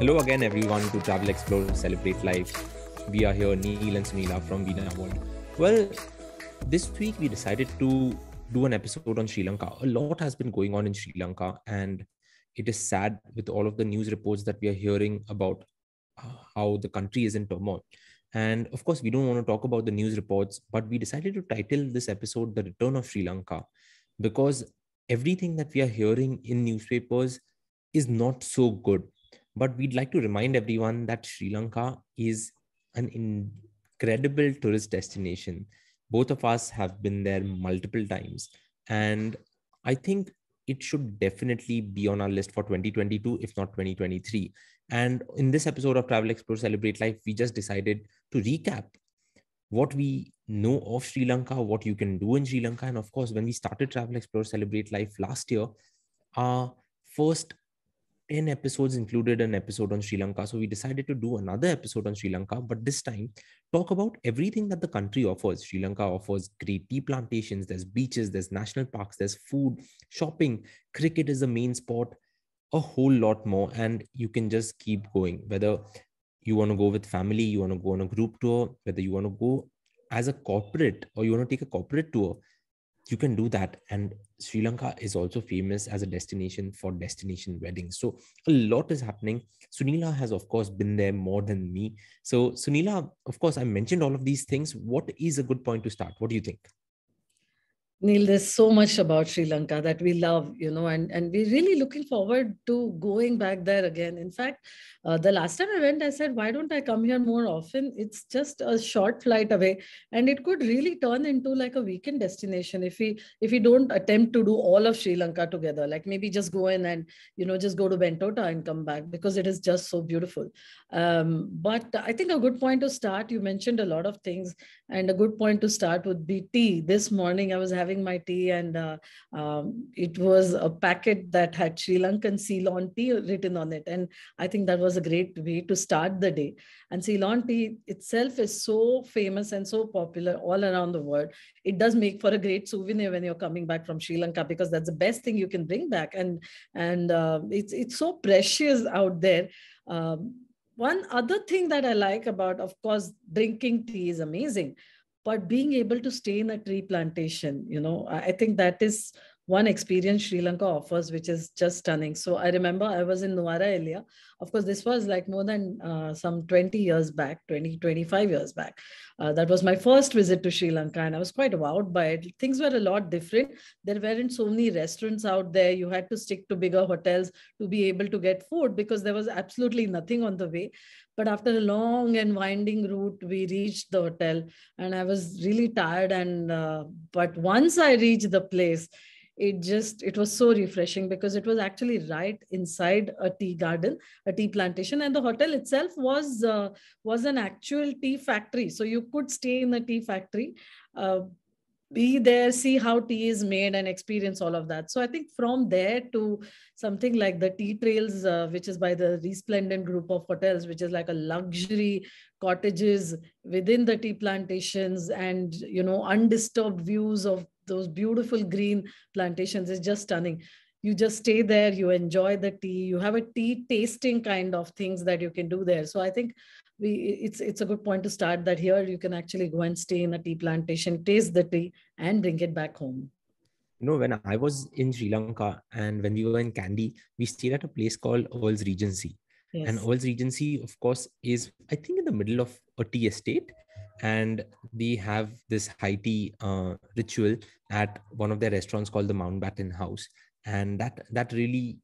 Hello again, everyone, to Travel, Explore, Celebrate Life. We are here, Neil and Sunila from Veena World. Well, this week we decided to do an episode on Sri Lanka. A lot has been going on in Sri Lanka, and it is sad with all of the news reports that we are hearing about how the country is in turmoil. And of course, we don't want to talk about the news reports, but we decided to title this episode The Return of Sri Lanka because everything that we are hearing in newspapers is not so good. But we'd like to remind everyone that Sri Lanka is an incredible tourist destination. Both of us have been there multiple times. And I think it should definitely be on our list for 2022, if not 2023. And in this episode of Travel, Explore, Celebrate Life, we just decided to recap what we know of Sri Lanka, what you can do in Sri Lanka. And of course, when we started Travel, Explore, Celebrate Life last year, our first 10 episodes included an episode on Sri Lanka. So we decided to do another episode on Sri Lanka, but this time talk about everything that the country offers. Sri Lanka offers great tea plantations, there's beaches, there's national parks, there's food, shopping, cricket is the main sport, a whole lot more. And you can just keep going, whether you want to go with family, you want to go on a group tour, whether you want to go as a corporate or you want to take a corporate tour, you can do that. And Sri Lanka is also famous as a destination for destination weddings. So a lot is happening. Sunila has, of course, been there more than me. So Sunila, of course, I mentioned all of these things. What is a good point to start? What do you think? Neil, there's so much about Sri Lanka that we love, and we're really looking forward to going back there again. In fact, the last time I went, I said, why don't I come here more often? It's just a short flight away, and it could really turn into like a weekend destination if we don't attempt to do all of Sri Lanka together. Like maybe just go in and just go to Bentota and come back because it is just so beautiful. But I think a good point to start. You mentioned a lot of things, and a good point to start would be tea. This morning I was having my tea, and it was a packet that had Sri Lankan Ceylon tea written on it. And I think that was a great way to start the day. And Ceylon tea itself is so famous and so popular all around the world. It does make for a great souvenir when you're coming back from Sri Lanka, because that's the best thing you can bring back. And it's so precious out there. One other thing that I like about, of course, drinking tea is amazing, but being able to stay in a tree plantation, I think that is one experience Sri Lanka offers, which is just stunning. So I remember I was in Nuwara area. Of course, this was like more than some 20 years back, 25 years back. That was my first visit to Sri Lanka, and I was quite wowed by it. Things were a lot different. There weren't so many restaurants out there. You had to stick to bigger hotels to be able to get food because there was absolutely nothing on the way. But after a long and winding route, we reached the hotel, and I was really tired. But once I reached the place, it was so refreshing because it was actually right inside a tea garden, a tea plantation, and the hotel itself was an actual tea factory. So you could stay in the tea factory, be there, see how tea is made, and experience all of that. So I think from there to something like the Tea Trails, which is by the Resplendent group of hotels, which is like a luxury cottages within the tea plantations, and undisturbed views of those beautiful green plantations, is just stunning. You just stay there, you enjoy the tea, you have a tea tasting kind of things that you can do there. So I think it's a good point to start, that here you can actually go and stay in a tea plantation, taste the tea, and bring it back home. When I was in Sri Lanka and when we were in Kandy, we stayed at a place called Earl's Regency. And Yes. Earl's Regency, of course, is, I think, in the middle of a tea estate. And they have this high tea ritual at one of their restaurants called the Mountbatten House. And that really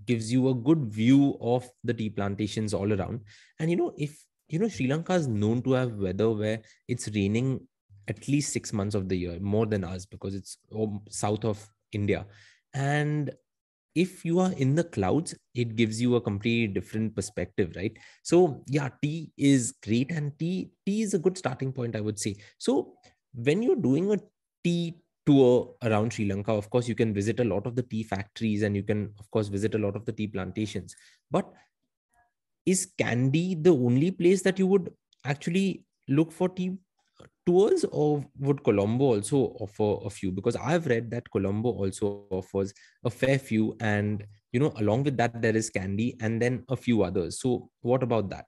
gives you a good view of the tea plantations all around. And, if, Sri Lanka is known to have weather where it's raining at least 6 months of the year, more than us, because it's south of India. And if you are in the clouds, it gives you a completely different perspective, right? So yeah, tea is great, and tea is a good starting point, I would say. So when you're doing a tea tour around Sri Lanka, of course, you can visit a lot of the tea factories, and you can, of course, visit a lot of the tea plantations. But is Kandy the only place that you would actually look for tea tours, or would Colombo also offer a few? Because I've read that Colombo also offers a fair few, and along with that, there is candy and then a few others. So what about that?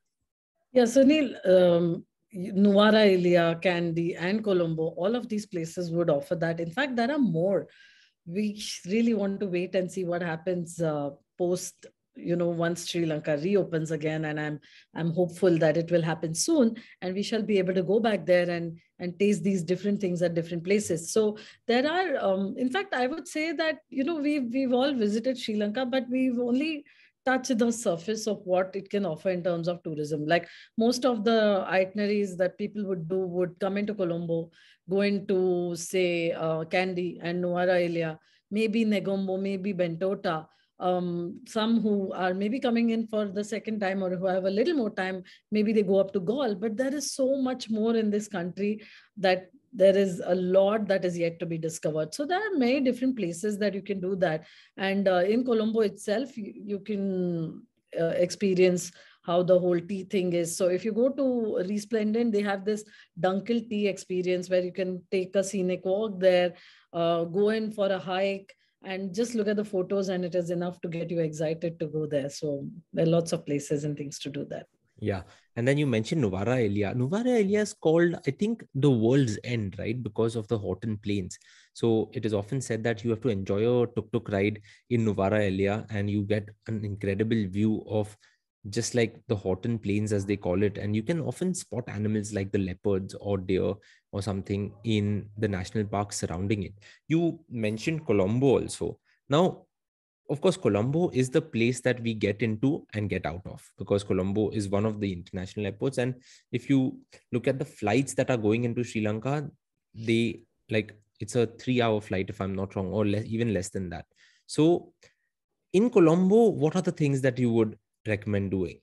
Yeah, so Neil, Nuwara Elia, Kandy, and Colombo, all of these places would offer that. In fact, there are more. We really want to wait and see what happens post, once Sri Lanka reopens again. And I'm hopeful that it will happen soon, and we shall be able to go back there and taste these different things at different places. So there are, in fact, I would say that we've all visited Sri Lanka, but we've only touch the surface of what it can offer in terms of tourism. Like most of the itineraries that people would do would come into Colombo, go into, say, Kandy and Nuwara Elia, maybe Negombo, maybe Bentota. Some who are maybe coming in for the second time or who have a little more time, maybe they go up to Gaul. But there is so much more in this country that there is a lot that is yet to be discovered. So there are many different places that you can do that. And in Colombo itself, you can experience how the whole tea thing is. So if you go to Resplendent, they have this Dunkel tea experience where you can take a scenic walk there, go in for a hike, and just look at the photos, and it is enough to get you excited to go there. So there are lots of places and things to do that. Yeah. And then you mentioned Nuwara Elia. Nuwara Elia is called, I think, the world's end, right? Because of the Horton Plains. So it is often said that you have to enjoy a tuk-tuk ride in Nuwara Elia and you get an incredible view of just like the Horton Plains, as they call it. And you can often spot animals like the leopards or deer or something in the national park surrounding it. You mentioned Colombo also. Now, of course, Colombo is the place that we get into and get out of, because Colombo is one of the international airports. And if you look at the flights that are going into Sri Lanka, it's a 3-hour flight, if I'm not wrong, or even less than that. So in Colombo, what are the things that you would recommend doing?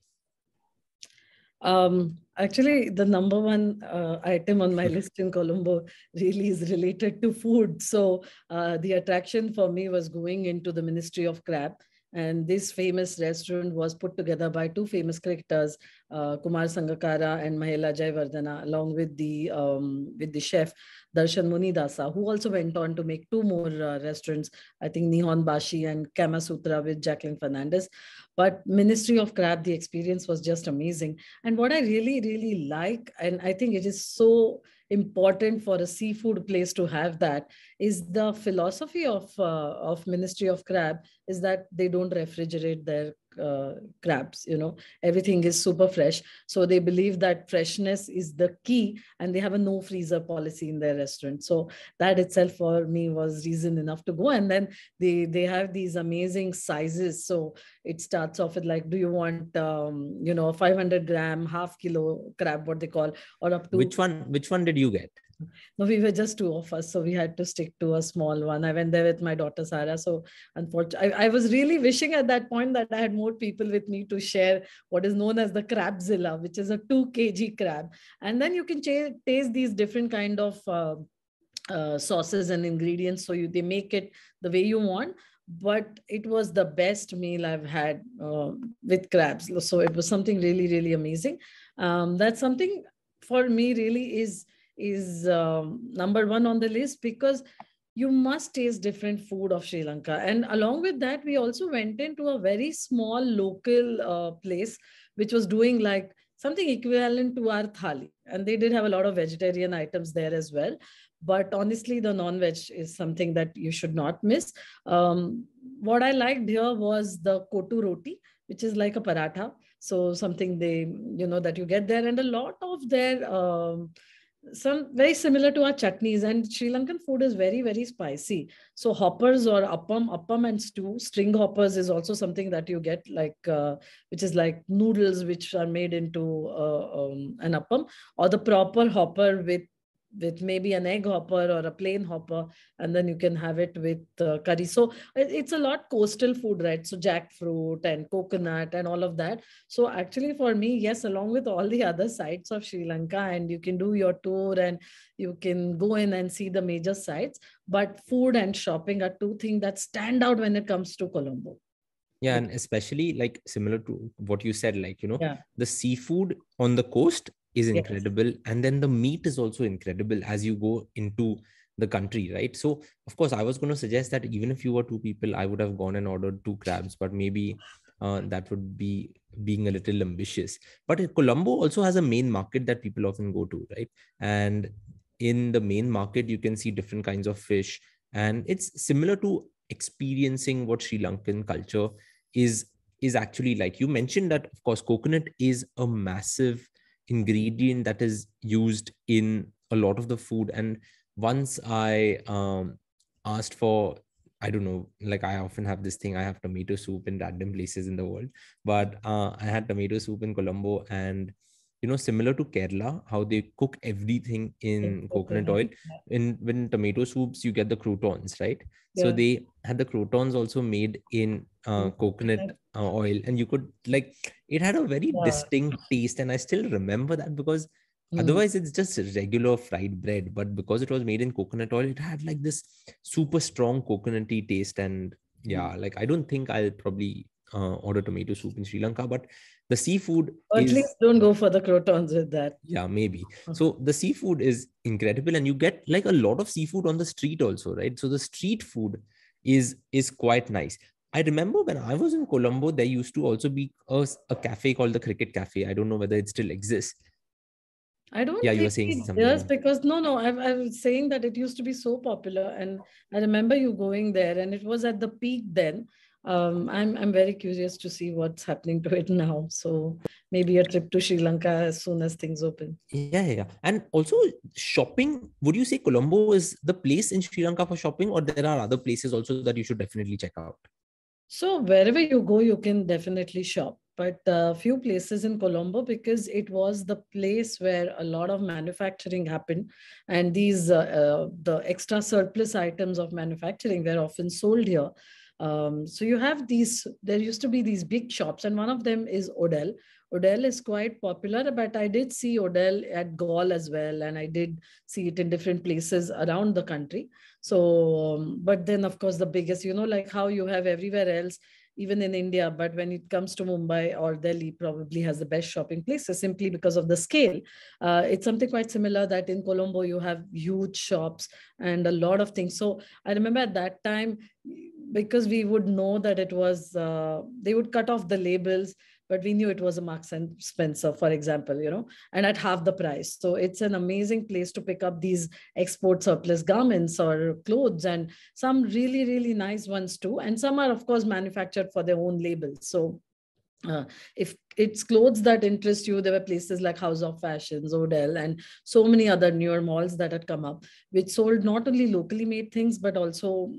Actually, the number one item on my list in Colombo really is related to food. So the attraction for me was going into the Ministry of Crab. And this famous restaurant was put together by two famous cricketers, Kumar Sangakkara and Mahela Jayawardena, along with the chef Darshan Munidasa, who also went on to make two more restaurants, I think Nihon Bashi and Kama Sutra with Jacqueline Fernandez. But Ministry of Crab, the experience was just amazing. And what I really, really like, and I think it is so important for a seafood place to have that, is the philosophy of Ministry of Crab is that they don't refrigerate their crabs. Everything is super fresh. So they believe that freshness is the key, and they have a no freezer policy in their restaurant. So that itself for me was reason enough to go. And then they have these amazing sizes. So it starts off with like, do you want 500-gram, half kilo crab, what they call, or up to which one did you get? No, we were just two of us, so we had to stick to a small one. I went there with my daughter Sarah. So unfortunately, I was really wishing at that point that I had more people with me to share what is known as the Crabzilla, which is a 2 kg crab. And then you can taste these different kind of sauces and ingredients. So they make it the way you want. But it was the best meal I've had with crabs. So it was something really, really amazing. That's something for me really is number one on the list, because you must taste different food of Sri Lanka. And along with that, we also went into a very small local place, which was doing like something equivalent to our thali. And they did have a lot of vegetarian items there as well. But honestly, the non-veg is something that you should not miss. What I liked here was the kotu roti, which is like a paratha. So something that you get there, and a lot of their some very similar to our chutneys. And Sri Lankan food is very, very spicy. So hoppers or appam and stew, string hoppers is also something that you get, like which is like noodles which are made into an appam, or the proper hopper with maybe an egg hopper or a plain hopper, and then you can have it with curry. So it's a lot coastal food, right? So jackfruit and coconut and all of that. So actually for me, yes, along with all the other sites of Sri Lanka, and you can do your tour and you can go in and see the major sites, but food and shopping are two things that stand out when it comes to Colombo. Yeah, and especially like similar to what you said, like, Yeah. the seafood on the coast is Yes. incredible. And then the meat is also incredible as you go into the country, right? So of course I was going to suggest that even if you were two people, I would have gone and ordered two crabs, but maybe that would be being a little ambitious. But Colombo also has a main market that people often go to, right? And in the main market you can see different kinds of fish, and it's similar to experiencing what Sri Lankan culture is is actually like. You mentioned that of course coconut is a massive ingredient that is used in a lot of the food. And once I asked for, I don't know, like I often have this thing, I have tomato soup in random places in the world, but I had tomato soup in Colombo, and similar to Kerala, how they cook everything It's in coconut coconut. oil. In when tomato soups, you get the croutons, right? So Yeah. they had the croutons also made in coconut Coconut. oil, and you could like, it had a very Yeah. distinct taste, and I still remember that because Mm. otherwise it's just regular fried bread, but because it was made in coconut oil, it had like this super strong coconutty taste. And Mm. yeah, like I don't think I'll probably order tomato soup in Sri Lanka, but the seafood Or at is, least don't go for the crotons with that. yeah, maybe. So the seafood is incredible, and you get like a lot of seafood on the street also, right? So the street food is quite nice. I remember when I was in Colombo, there used to also be a cafe called the Cricket Cafe. I don't know whether it still exists. I Yeah, don't you were think saying it does something. because no, I was saying that it used to be so popular, and I remember you going there, and it was at the peak then. I'm very curious to see what's happening to it now. So maybe a trip to Sri Lanka as soon as things open. Yeah. And also shopping, would you say Colombo is the place in Sri Lanka for shopping, or there are other places also that you should definitely check out? So wherever you go, you can definitely shop. But a few places in Colombo, because it was the place where a lot of manufacturing happened, and these the extra surplus items of manufacturing were often sold here. So you have these. There used to be these big shops, and one of them is Odell. Odell is quite popular, but I did see Odell at Gaul as well, and I did see it in different places around the country. So, but then of course the biggest, like how you have everywhere else, even in India, but when it comes to Mumbai or Delhi, probably has the best shopping places simply because of the scale. It's something quite similar that in Colombo you have huge shops and a lot of things. So I remember at that time, because we would know that it was, they would cut off the labels, but we knew it was a Marks and Spencer, for example, and at half the price. So it's an amazing place to pick up these export surplus garments or clothes, and some really, really nice ones too. And some are, of course, manufactured for their own labels. So if it's clothes that interest you, there were places like House of Fashions, Odell, and so many other newer malls that had come up, which sold not only locally made things, but also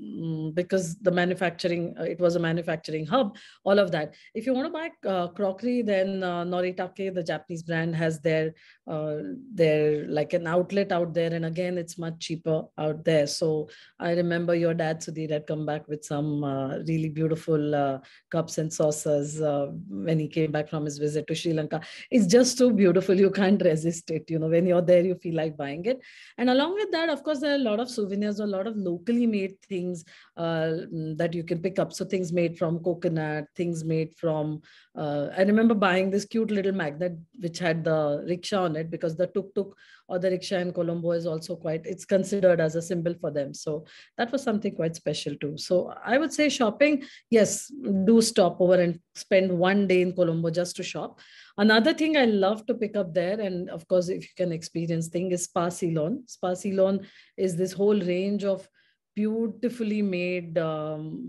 because the manufacturing, it was a manufacturing hub, all of that. If you want to buy crockery, then Noritake, the Japanese brand, has their like an outlet out there. And again, it's much cheaper out there. So I remember your dad, Sudhir, had come back with some really beautiful cups and saucers when he came back from his visit to Sri Lanka. It's just so beautiful. You can't resist it. When you're there, you feel like buying it. And along with that, of course, there are a lot of souvenirs, a lot of locally made things that you can pick up. So things made from coconut, things made from, I remember buying this cute little magnet which had the rickshaw on it, because the tuk-tuk or the rickshaw in Colombo is also it's considered as a symbol for them. So that was something quite special too. So I would say shopping, yes, do stop over and spend one day in Colombo just to shop. Another thing I love to pick up there, and of course, if you can experience thing, is Spa Ceylon. Spa Ceylon is this whole range of beautifully made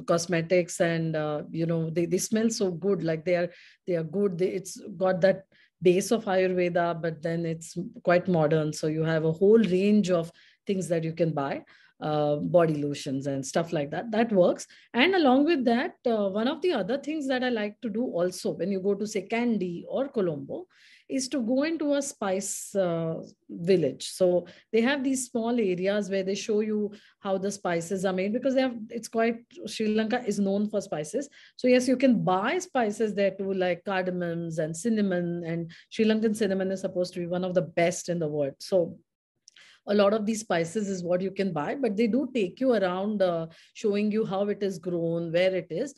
cosmetics, and they smell so good. Like they are good. It's got that base of Ayurveda, but then it's quite modern. So you have a whole range of things that you can buy, body lotions and stuff like that. That works. And along with that, one of the other things that I like to do also when you go to, say, Kandy or Colombo, is to go into a spice village. So they have these small areas where they show you how the spices are made, because Sri Lanka is known for spices. So yes, you can buy spices there too, like cardamoms and cinnamon, and Sri Lankan cinnamon is supposed to be one of the best in the world. So a lot of these spices is what you can buy, but they do take you around, showing you how it is grown, where it is.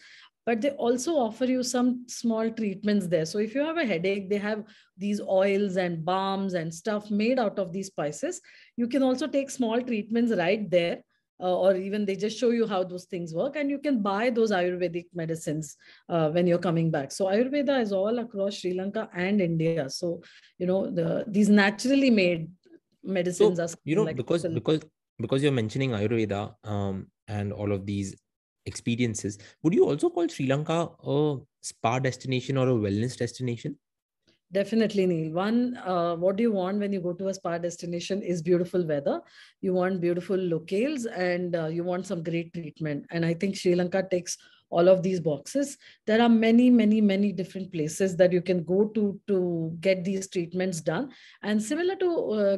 but they also offer you some small treatments there. So if you have a headache, they have these oils and balms and stuff made out of these spices. You can also take small treatments right there, or even they just show you how those things work, and you can buy those Ayurvedic medicines when you're coming back. So Ayurveda is all across Sri Lanka and India. So, these naturally made medicines So, are something like because you're mentioning Ayurveda, and all of these experiences, would you also call Sri Lanka a spa destination or a wellness destination? Definitely, Neil. One, what do you want when you go to a spa destination is beautiful weather. You want beautiful locales, and you want some great treatment. And I think Sri Lanka ticks all of these boxes. There are many, many, many different places that you can go to get these treatments done. And similar to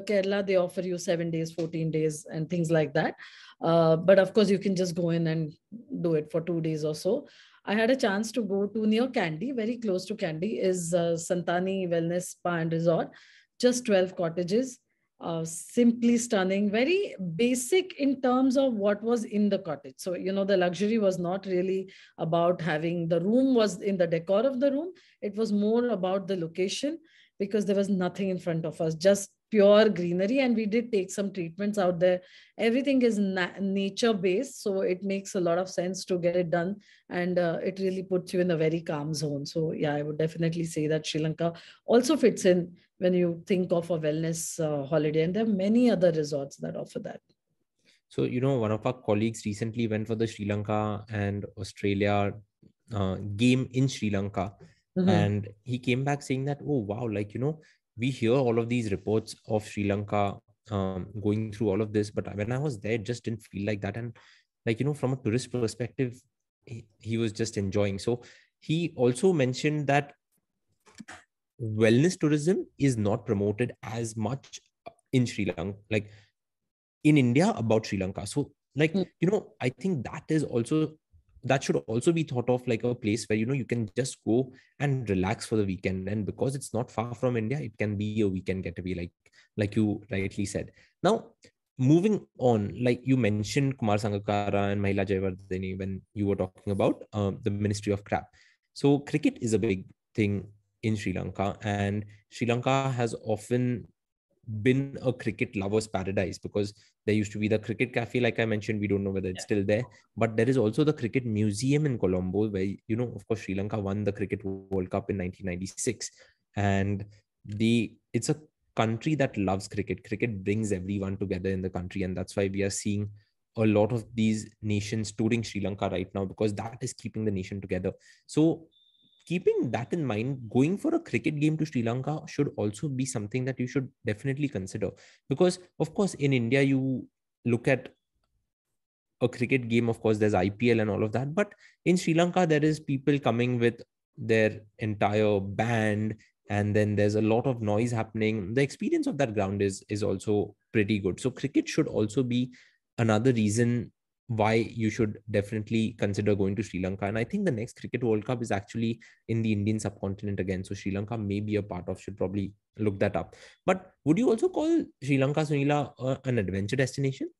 Kerala, they offer you 7 days, 14 days, and things like that. But of course, you can just go in and do it for 2 days or so. I had a chance to go to near Kandy, very close to Kandy, is Santani Wellness Spa and Resort. Just 12 cottages, simply stunning, very basic in terms of what was in the cottage. So, the luxury was not really about having the room was in the decor of the room. It was more about the location, because there was nothing in front of us, just pure greenery. And we did take some treatments out there. Everything is nature based, so it makes a lot of sense to get it done, and it really puts you in a very calm zone. So yeah, I would definitely say that Sri Lanka also fits in when you think of a wellness holiday, and there are many other resorts that offer that. So, one of our colleagues recently went for the Sri Lanka and Australia game in Sri Lanka. Mhm. And he came back saying that, oh, wow, like, we hear all of these reports of Sri Lanka going through all of this. But when I was there, it just didn't feel like that. And, like, from a tourist perspective, he was just enjoying. So he also mentioned that wellness tourism is not promoted as much in Sri Lanka, like in India, about Sri Lanka. So, like, Mm. I think that should also be thought of like a place where, you can just go and relax for the weekend. And because it's not far from India, it can be a weekend getaway, like you rightly said. Now, moving on, like you mentioned Kumar Sangakkara and Mahila Jayawardene when you were talking about the Ministry of Crap. So cricket is a big thing in Sri Lanka, and Sri Lanka has often been a cricket lover's paradise, because there used to be the cricket cafe, like I mentioned. We don't know whether it's still there, but there is also the cricket museum in Colombo, where, of course, Sri Lanka won the Cricket World Cup in 1996. And it's a country that loves cricket. Cricket brings everyone together in the country, and that's why we are seeing a lot of these nations touring Sri Lanka right now, because that is keeping the nation together. So, keeping that in mind, going for a cricket game to Sri Lanka should also be something that you should definitely consider. Because, of course, in India, you look at a cricket game, of course, there's IPL and all of that. But in Sri Lanka, there is people coming with their entire band, and then there's a lot of noise happening. The experience of that ground is also pretty good. So cricket should also be another reason why you should definitely consider going to Sri Lanka. And I think the next Cricket World Cup is actually in the Indian subcontinent again. So Sri Lanka may be a part of, should probably look that up. But would you also call Sri Lanka, Sunila, an adventure destination?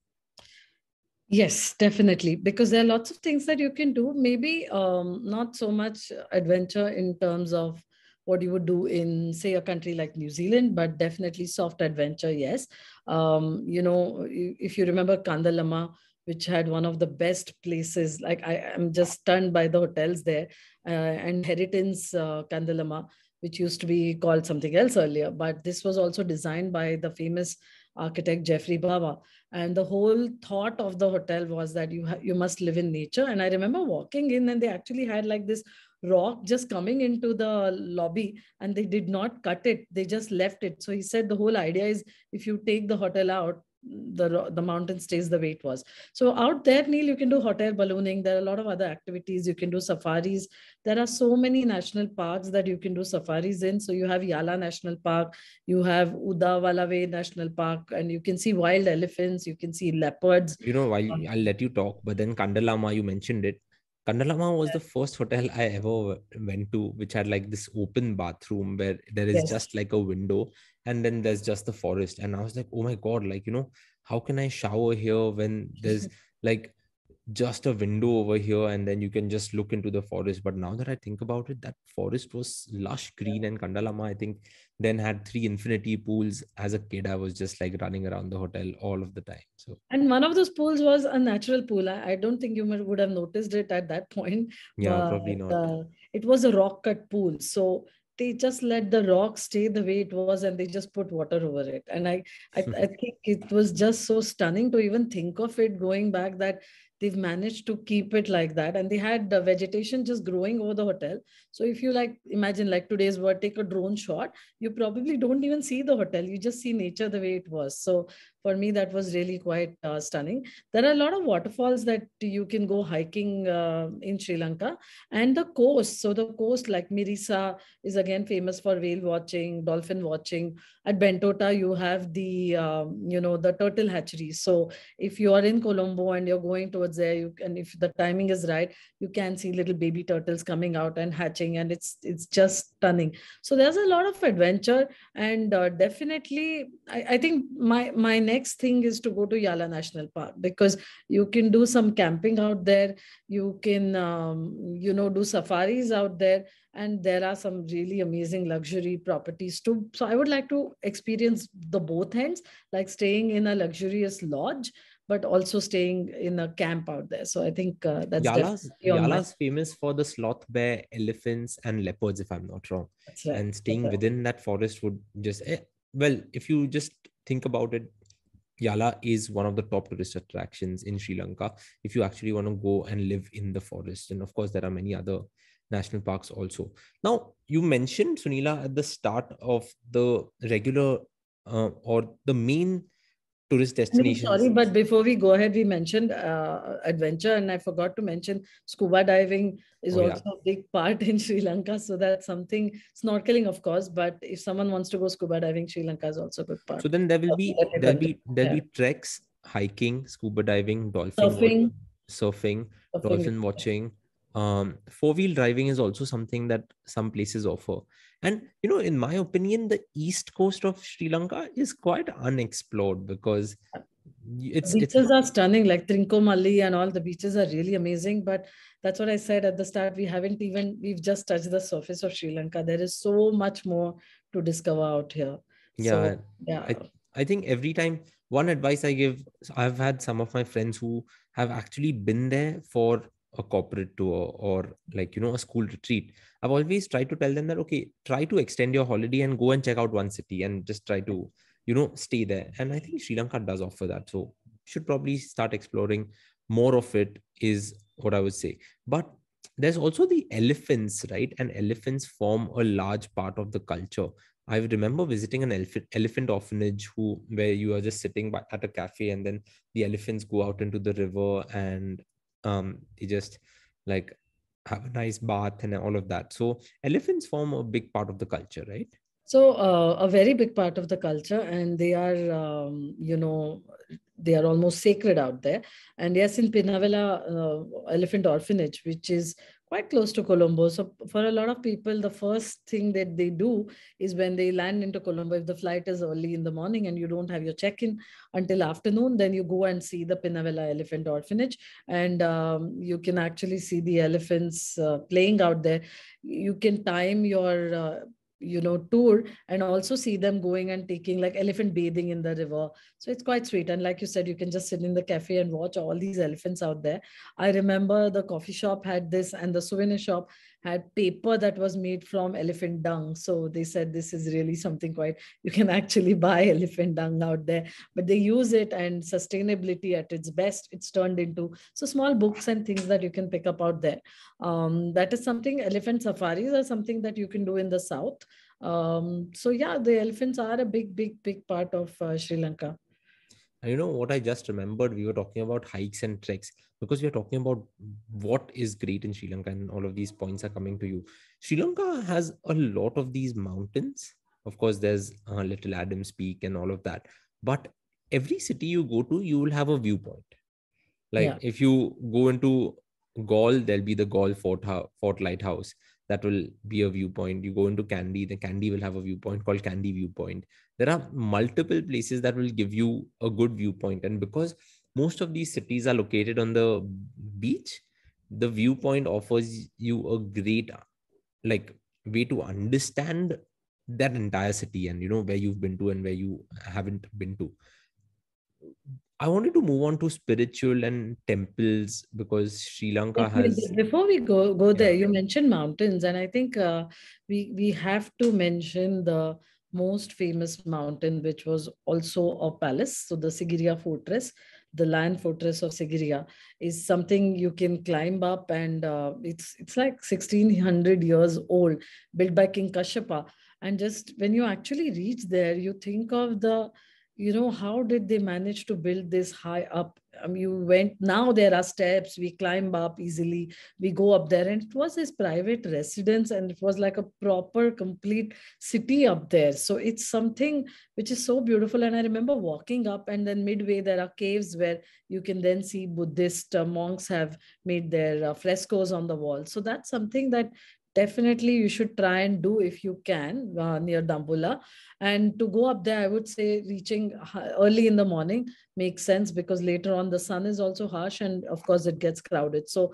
Yes, definitely. Because there are lots of things that you can do. Maybe not so much adventure in terms of what you would do in, say, a country like New Zealand, but definitely soft adventure, yes. If you remember Kandalama, which had one of the best places, like I am just stunned by the hotels there, and Heritage Kandalama, which used to be called something else earlier, but this was also designed by the famous architect Jeffrey Baba. And the whole thought of the hotel was that you must live in nature. And I remember walking in, and they actually had like this rock just coming into the lobby, and they did not cut it, they just left it. So he said the whole idea is, if you take the hotel out, the mountain stays the way it was. So out there, Neil, you can do hot air ballooning. There are a lot of other activities. You can do safaris. There are so many national parks that you can do safaris in. So you have Yala National Park, you have Udawalawe National Park, and you can see wild elephants, you can see leopards. I'll let you talk, but then Kandalama, you mentioned it. Kandalama was the first hotel I ever went to, which had like this open bathroom where there is Yes. just like a window, and then there's just the forest. And I was like, oh my God, like, how can I shower here when there's like just a window over here and then you can just look into the forest. But now that I think about it, that forest was lush green, and Kandalama, I think, then had 3 infinity pools. As a kid, I was just like running around the hotel all of the time. So And one of those pools was a natural pool. I don't think you would have noticed it at that point, yeah, but probably not. it was a rock cut pool. So they just let the rock stay the way it was, and they just put water over it. And I think it was just so stunning to even think of it going back, that they've managed to keep it like that. And they had the vegetation just growing over the hotel. So if you like imagine like today's word, take a drone shot, you probably don't even see the hotel. You just see nature the way it was. So for me, that was really quite stunning. There are a lot of waterfalls that you can go hiking in Sri Lanka, and the coast. So the coast, like Mirisa, is again famous for whale watching, dolphin watching. At Bentota, you have the the turtle hatchery. So if you are in Colombo and you're going towards there, you can, if the timing is right, you can see little baby turtles coming out and hatching, and it's just stunning. So there's a lot of adventure, and definitely I think my next thing is to go to Yala National Park, because you can do some camping out there. You can do safaris out there, and there are some really amazing luxury properties too. So I would like to experience the both ends, like staying in a luxurious lodge, but also staying in a camp out there. So I think that's Yala's definitely on my. Yala's famous for the sloth bear, elephants, and leopards, if I'm not wrong. That's right. And That's staying right. within that forest would just well, if you just think about it, Yala is one of the top tourist attractions in Sri Lanka. If you actually want to go and live in the forest, and of course there are many other national parks also. Now you mentioned, Sunila, at the start of the regular or the main tourist I'm sorry, destinations. but before we go ahead, we mentioned adventure, and I forgot to mention scuba diving is Oh yeah. also a big part in Sri Lanka. So that's something, snorkeling, of course, but if someone wants to go scuba diving, Sri Lanka is also a good part. So then there will be Let me continue. there'll Yeah. be treks, hiking, scuba diving, Surfing, surfing, surfing. dolphin watching. Four-wheel driving is also something that some places offer. And in my opinion, the east coast of Sri Lanka is quite unexplored because it's Beaches are stunning, like Trincomalee and all. The beaches are really amazing. But that's what I said at the start. We've just touched the surface of Sri Lanka. There is so much more to discover out here. yeah. So, yeah. I think every time, one advice I give, I've had some of my friends who have actually been there for a corporate tour or like a school retreat. I've always tried to tell them that, okay, try to extend your holiday and go and check out one city and just try to stay there. And I think Sri Lanka does offer that, so should probably start exploring more of it, is what I would say. But there's also the elephants, right? And elephants form a large part of the culture. I remember visiting an elephant orphanage where you are just sitting at a cafe, and then the elephants go out into the river, and they just like have a nice bath and all of that. So elephants form a big part of the culture, right? So, a very big part of the culture, and they are almost sacred out there. And yes, in Pinavela Elephant Orphanage, which is quite close to Colombo. So, for a lot of people, the first thing that they do is when they land into Colombo, if the flight is early in the morning and you don't have your check in until afternoon, then you go and see the Pinavela Elephant Orphanage, and you can actually see the elephants playing out there. You can time your tour, and also see them going and taking like elephant bathing in the river. So it's quite sweet. And like you said, you can just sit in the cafe and watch all these elephants out there. I remember the coffee shop had this, and the souvenir shop had paper that was made from elephant dung. So they said this is really something quite, you can actually buy elephant dung out there, but they use it, and sustainability at its best, it's turned into so small books and things that you can pick up out there. That is something. Elephant safaris are something that you can do in the south. So yeah, the elephants are a big part of Sri Lanka. And what I just remembered, we were talking about hikes and treks because we are talking about what is great in Sri Lanka, and all of these points are coming to you. Sri Lanka has a lot of these mountains. Of course, there's Little Adams Peak and all of that. But every city you go to, you will have a viewpoint. Like Yeah. if you go into Gaul, there'll be the Gaul Fort Lighthouse. That will be a viewpoint. You go into Kandy, the Kandy will have a viewpoint called Kandy Viewpoint. There are multiple places that will give you a good viewpoint. And because most of these cities are located on the beach, the viewpoint offers you a great like way to understand that entire city, and where you've been to and where you haven't been to. I wanted to move on to spiritual and temples because Sri Lanka has. Before we go Yeah. there, you mentioned mountains, and I think we have to mention the most famous mountain, which was also a palace. So the Sigiriya Fortress, the land fortress of Sigiriya, is something you can climb up, and it's like 1600 years old, built by King Kashyapa. And just when you actually reach there, you think of the, how did they manage to build this high up? I mean, you went, now there are steps, we climb up easily, we go up there, and it was his private residence, and it was like a proper complete city up there. So it's something which is so beautiful. And I remember walking up, and then midway there are caves where you can then see Buddhist monks have made their frescoes on the wall. So that's something that definitely you should try and do if you can, near Dambulla. And to go up there, I would say reaching early in the morning makes sense, because later on the sun is also harsh, and of course it gets crowded. So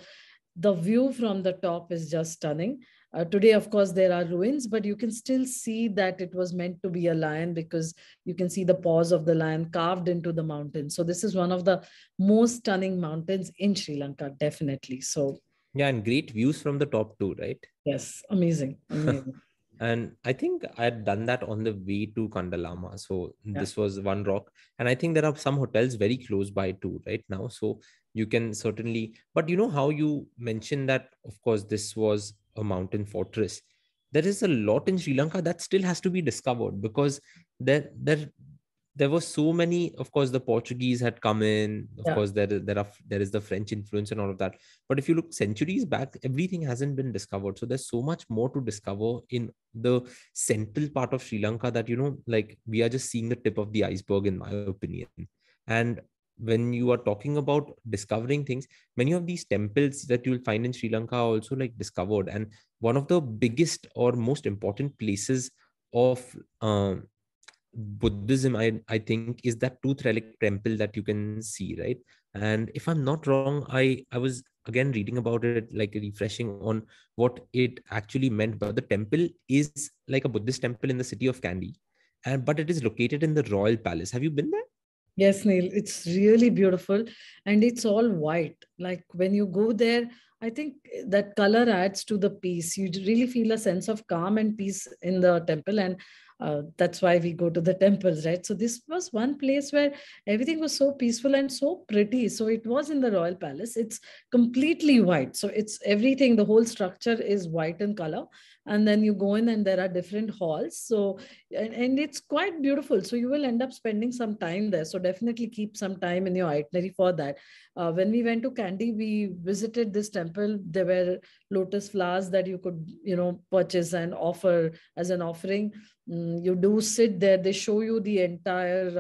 the view from the top is just stunning. Today, of course, there are ruins, but you can still see that it was meant to be a lion, because you can see the paws of the lion carved into the mountain. So this is one of the most stunning mountains in Sri Lanka, definitely. So Yeah, and great views from the top too, right? yes, amazing, amazing. And I think I had done that on the way to Kandalama. So Yeah. this was one rock. And I think there are some hotels very close by too, right now. So you can certainly, but how you mentioned that, of course, this was a mountain fortress. There is a lot in Sri Lanka that still has to be discovered, because there were so many. Of course, the Portuguese had come in. Of Yeah. course, there is the French influence and all of that. But if you look centuries back, everything hasn't been discovered. So there's so much more to discover in the central part of Sri Lanka, that like we are just seeing the tip of the iceberg, in my opinion. And when you are talking about discovering things, many of these temples that you'll find in Sri Lanka are also like discovered. And one of the biggest or most important places of Buddhism, I think, is that Tooth Relic temple that you can see, right? And if I'm not wrong, I was again reading about it, like refreshing on what it actually meant. But the temple is like a Buddhist temple in the city of Kandy, and but it is located in the royal palace. Have you been there? Yes, Neil, it's really beautiful, and it's all white. Like when you go there, I think that color adds to the peace. You really feel a sense of calm and peace in the temple, and that's why we go to the temples, right? So this was one place where everything was so peaceful and so pretty. So it was in the royal palace. It's completely white. So it's everything. The whole structure is white in color, and then you go in, and there are different halls. So and it's quite beautiful. So you will end up spending some time there. So definitely keep some time in your itinerary for that. When we went to Kandy, we visited this temple. There were lotus flowers that you could, purchase and offer as an offering. You do sit there. They show you the entire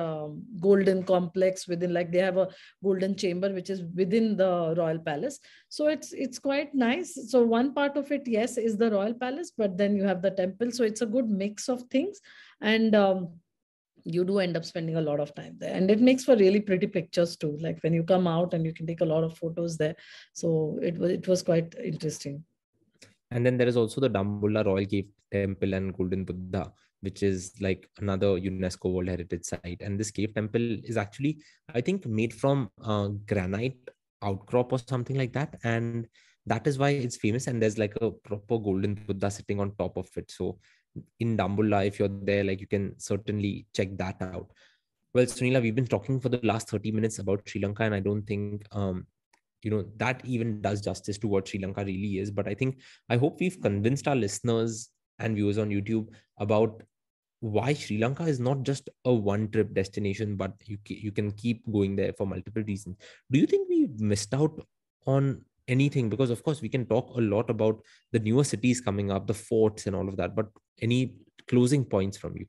golden complex within, like they have a golden chamber which is within the royal palace. So it's quite nice. So one part of it, yes, is the royal palace, but then you have the temple. So it's a good mix of things, and you do end up spending a lot of time there, and it makes for really pretty pictures too, like when you come out and you can take a lot of photos there. So it was quite interesting. And then there is also the Dambulla Royal Cave Temple and Golden Buddha, which is like another UNESCO World Heritage Site. And this cave temple is actually, I think, made from granite outcrop or something like that. And that is why it's famous. And there's like a proper Golden Buddha sitting on top of it. So in Dambulla, if you're there, like you can certainly check that out. Well, Sunila, we've been talking for the last 30 minutes about Sri Lanka, and I don't think that even does justice to what Sri Lanka really is. But I hope we've convinced our listeners and viewers on YouTube about why Sri Lanka is not just a one trip destination, but you can keep going there for multiple reasons. Do you think we missed out on anything? Because of course we can talk a lot about the newer cities coming up, the forts and all of that, but any closing points from you?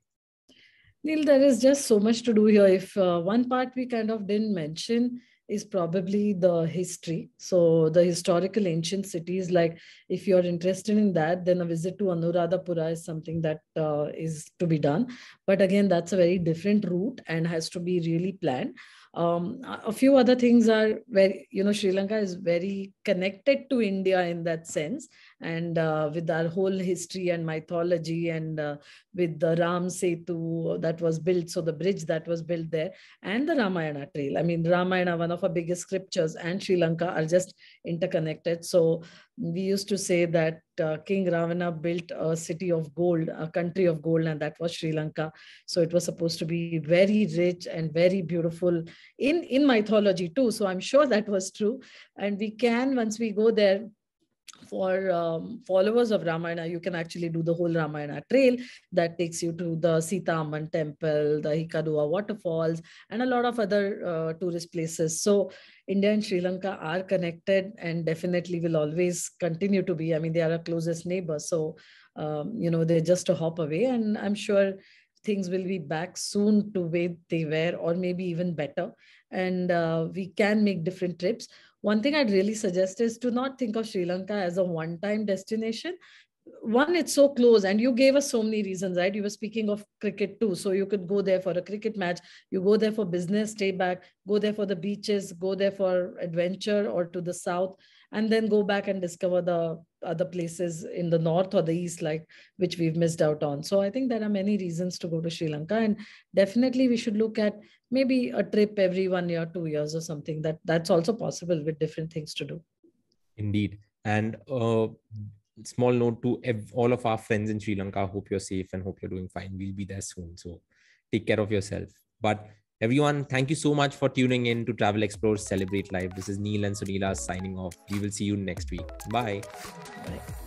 Neil, there is just so much to do here. If one part we kind of didn't mention is probably the history. So the historical ancient cities, like if you're interested in that, then a visit to Anuradhapura is something that is to be done. But again, that's a very different route and has to be really planned. A few other things are very, Sri Lanka is very connected to India in that sense. And with our whole history and mythology, and with the Ram Setu that was built, so the bridge that was built there, and the Ramayana trail. I mean, Ramayana, one of our biggest scriptures, and Sri Lanka are just interconnected. So we used to say that King Ravana built a city of gold, a country of gold, and that was Sri Lanka. So it was supposed to be very rich and very beautiful in mythology too. So I'm sure that was true. And we can, once we go there, for followers of Ramayana, you can actually do the whole Ramayana trail that takes you to the Sita Amman temple, the Hikadua waterfalls, and a lot of other tourist places. So India and Sri Lanka are connected, and definitely will always continue to be. I mean, they are our closest neighbors. So, they're just a hop away. And I'm sure things will be back soon to where they were, or maybe even better. And we can make different trips. One thing I'd really suggest is to not think of Sri Lanka as a one-time destination. One, it's so close, and you gave us so many reasons, right? You were speaking of cricket too. So you could go there for a cricket match, you go there for business, stay back, go there for the beaches, go there for adventure or to the south, and then go back and discover the other places in the north or the east, like which we've missed out on. So I think there are many reasons to go to Sri Lanka, and definitely we should look at maybe a trip every 1 year, 2 years or something. That's also possible with different things to do. Indeed. And small note to all of our friends in Sri Lanka. Hope you're safe and hope you're doing fine. We'll be there soon. So take care of yourself. But everyone, thank you so much for tuning in to Travel Explore Celebrate Life. This is Neil and Sunila signing off. We will see you next week. Bye. Bye.